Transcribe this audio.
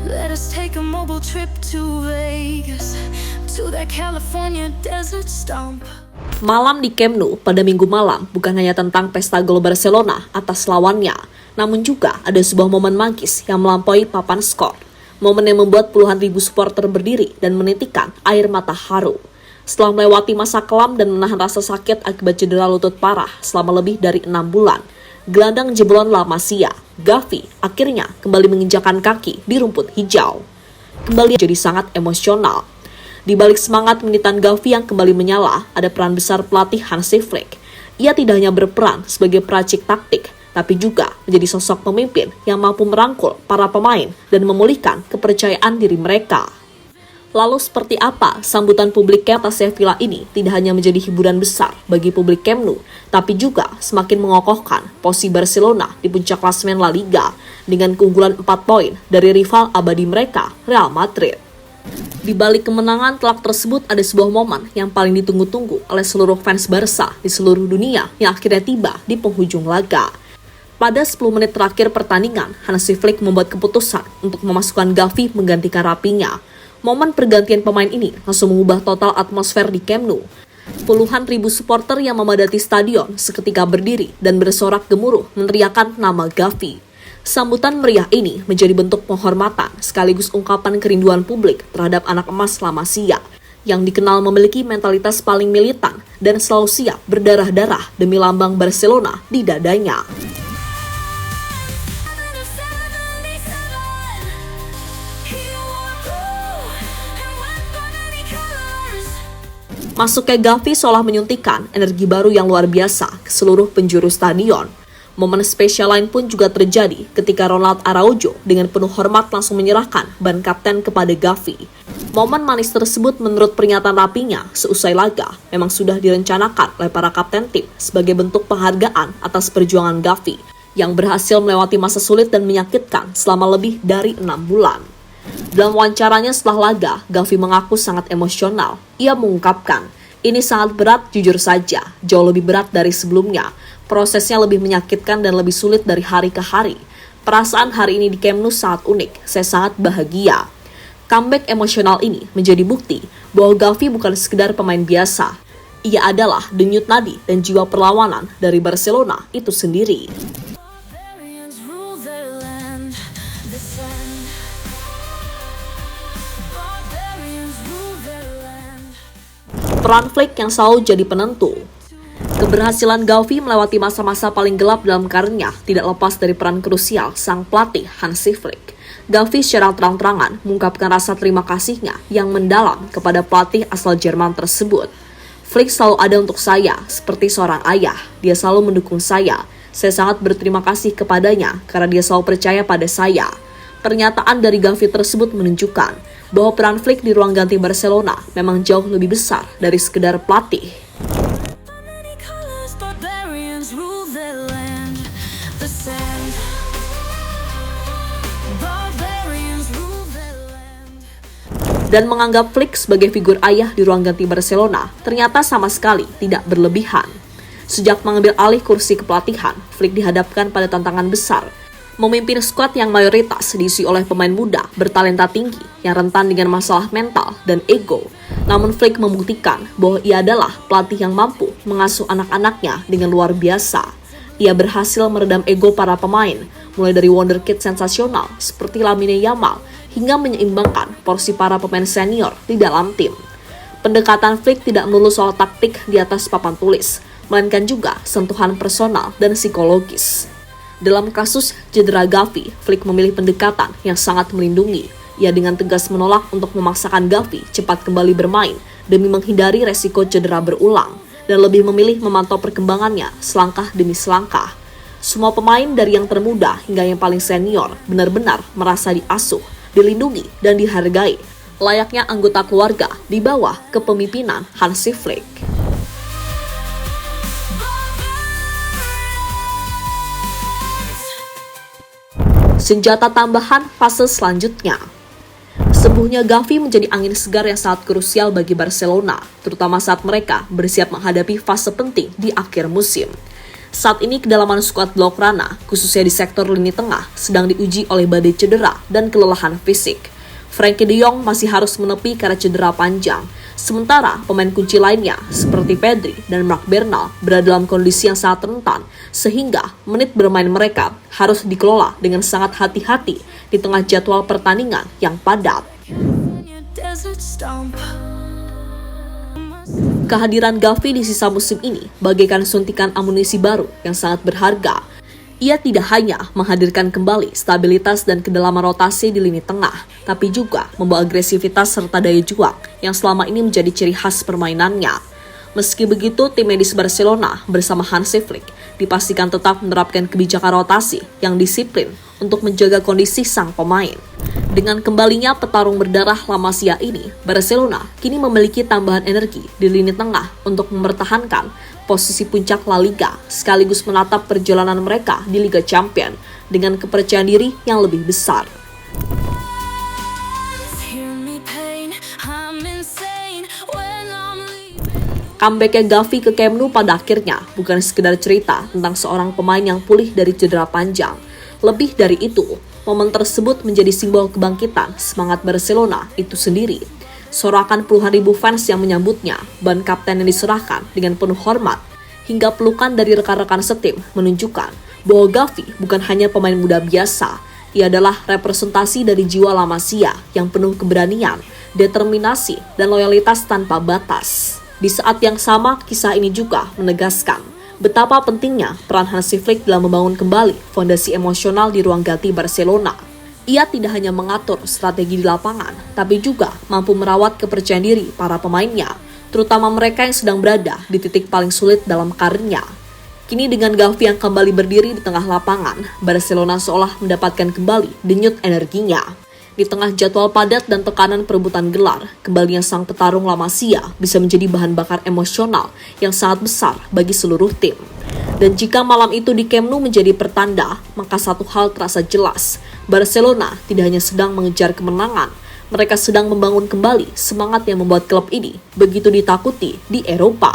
Let us take a mobile trip to Vegas, to that California desert stomp. Malam di Camp Nou pada Minggu malam bukan hanya tentang pesta gol Barcelona atas lawannya, namun juga ada sebuah momen magis yang melampaui papan skor. Momen yang membuat puluhan ribu supporter berdiri dan menitikkan air mata haru. Setelah melewati masa kelam dan menahan rasa sakit akibat cedera lutut parah selama lebih dari 6 bulan, gelandang jebolan La Masia, Gavi, akhirnya kembali menginjakan kaki di rumput hijau. Kembali jadi sangat emosional. Di balik semangat menitan Gavi yang kembali menyala, ada peran besar pelatih Hansi Flick. Ia tidak hanya berperan sebagai peracik taktik, tapi juga menjadi sosok pemimpin yang mampu merangkul para pemain dan memulihkan kepercayaan diri mereka. Lalu seperti apa sambutan publik atas Sevilla ini tidak hanya menjadi hiburan besar bagi publik Camp Nou, tapi juga semakin mengokohkan posisi Barcelona di puncak klasemen La Liga dengan keunggulan 4 poin dari rival abadi mereka, Real Madrid. Di balik kemenangan telak tersebut ada sebuah momen yang paling ditunggu-tunggu oleh seluruh fans Barca di seluruh dunia yang akhirnya tiba di penghujung laga. Pada 10 menit terakhir pertandingan, Hansi Flick membuat keputusan untuk memasukkan Gavi menggantikan Rapinya. Momen pergantian pemain ini langsung mengubah total atmosfer di Camp Nou. Puluhan ribu supporter yang memadati stadion seketika berdiri dan bersorak gemuruh meneriakkan nama Gavi. Sambutan meriah ini menjadi bentuk penghormatan sekaligus ungkapan kerinduan publik terhadap anak emas La Masia yang dikenal memiliki mentalitas paling militan dan selalu siap berdarah-darah demi lambang Barcelona di dadanya. Masuknya Gavi seolah menyuntikkan energi baru yang luar biasa ke seluruh penjuru stadion. Momen spesial lain pun juga terjadi ketika Ronald Araujo dengan penuh hormat langsung menyerahkan ban kapten kepada Gavi. Momen manis tersebut menurut pernyataan Rapinya seusai laga memang sudah direncanakan oleh para kapten tim sebagai bentuk penghargaan atas perjuangan Gavi yang berhasil melewati masa sulit dan menyakitkan selama lebih dari 6 bulan. Dalam wawancaranya setelah laga, Gavi mengaku sangat emosional. Ia mengungkapkan, "Ini sangat berat jujur saja, jauh lebih berat dari sebelumnya. Prosesnya lebih menyakitkan dan lebih sulit dari hari ke hari. Perasaan hari ini di Camp Nou sangat unik, saya sangat bahagia." Comeback emosional ini menjadi bukti bahwa Gavi bukan sekedar pemain biasa. Ia adalah denyut nadi dan jiwa perlawanan dari Barcelona itu sendiri. Peran Flick yang selalu jadi penentu. Keberhasilan Gavi melewati masa-masa paling gelap dalam karirnya tidak lepas dari peran krusial sang pelatih Hansi Flick. Gavi secara terang-terangan mengungkapkan rasa terima kasihnya yang mendalam kepada pelatih asal Jerman tersebut. "Flick selalu ada untuk saya, seperti seorang ayah. Dia selalu mendukung saya. Saya sangat berterima kasih kepadanya karena dia selalu percaya pada saya." Pernyataan dari Gavi tersebut menunjukkan bahwa peran Flick di ruang ganti Barcelona memang jauh lebih besar dari sekedar pelatih. Dan menganggap Flick sebagai figur ayah di ruang ganti Barcelona ternyata sama sekali tidak berlebihan. Sejak mengambil alih kursi kepelatihan, Flick dihadapkan pada tantangan besar. Memimpin skuad yang mayoritas diisi oleh pemain muda bertalenta tinggi yang rentan dengan masalah mental dan ego. Namun Flick membuktikan bahwa ia adalah pelatih yang mampu mengasuh anak-anaknya dengan luar biasa. Ia berhasil meredam ego para pemain, mulai dari wonderkid sensasional seperti Lamine Yamal hingga menyeimbangkan porsi para pemain senior di dalam tim. Pendekatan Flick tidak melulu soal taktik di atas papan tulis, melainkan juga sentuhan personal dan psikologis. Dalam kasus cedera Gavi, Flick memilih pendekatan yang sangat melindungi. Ia dengan tegas menolak untuk memaksakan Gavi cepat kembali bermain demi menghindari resiko cedera berulang dan lebih memilih memantau perkembangannya selangkah demi selangkah. Semua pemain dari yang termuda hingga yang paling senior benar-benar merasa diasuh, dilindungi, dan dihargai, layaknya anggota keluarga di bawah kepemimpinan Hansi Flick. Senjata tambahan fase selanjutnya. Sembuhnya Gavi menjadi angin segar yang sangat krusial bagi Barcelona, terutama saat mereka bersiap menghadapi fase penting di akhir musim. Saat ini kedalaman skuad Blaugrana, khususnya di sektor lini tengah, sedang diuji oleh badai cedera dan kelelahan fisik. Frenkie de Jong masih harus menepi karena cedera panjang. Sementara pemain kunci lainnya seperti Pedri dan Marc Bernal berada dalam kondisi yang sangat rentan, sehingga menit bermain mereka harus dikelola dengan sangat hati-hati di tengah jadwal pertandingan yang padat. Kehadiran Gavi di sisa musim ini bagaikan suntikan amunisi baru yang sangat berharga. Ia tidak hanya menghadirkan kembali stabilitas dan kedalaman rotasi di lini tengah, tapi juga membawa agresivitas serta daya juang yang selama ini menjadi ciri khas permainannya. Meski begitu, tim medis Barcelona bersama Hansi Flick dipastikan tetap menerapkan kebijakan rotasi yang disiplin untuk menjaga kondisi sang pemain. Dengan kembalinya petarung berdarah La Masia ini, Barcelona kini memiliki tambahan energi di lini tengah untuk mempertahankan posisi puncak La Liga, sekaligus menatap perjalanan mereka di Liga Champions dengan kepercayaan diri yang lebih besar. Comeback-nya Gavi ke Camp Nou pada akhirnya bukan sekedar cerita tentang seorang pemain yang pulih dari cedera panjang. Lebih dari itu, momen tersebut menjadi simbol kebangkitan semangat Barcelona itu sendiri. Sorakan puluhan ribu fans yang menyambutnya, ban kapten yang diserahkan dengan penuh hormat, hingga pelukan dari rekan-rekan setim menunjukkan bahwa Gavi bukan hanya pemain muda biasa, ia adalah representasi dari jiwa La Masia yang penuh keberanian, determinasi, dan loyalitas tanpa batas. Di saat yang sama, kisah ini juga menegaskan betapa pentingnya peran Hansi Flick dalam membangun kembali fondasi emosional di ruang ganti Barcelona. Ia tidak hanya mengatur strategi di lapangan, tapi juga mampu merawat kepercayaan diri para pemainnya, terutama mereka yang sedang berada di titik paling sulit dalam karirnya. Kini dengan Gavi yang kembali berdiri di tengah lapangan, Barcelona seolah mendapatkan kembali denyut energinya. Di tengah jadwal padat dan tekanan perebutan gelar, kembalinya sang petarung La Masia bisa menjadi bahan bakar emosional yang sangat besar bagi seluruh tim. Dan jika malam itu di Camp Nou menjadi pertanda, maka satu hal terasa jelas. Barcelona tidak hanya sedang mengejar kemenangan, mereka sedang membangun kembali semangat yang membuat klub ini begitu ditakuti di Eropa.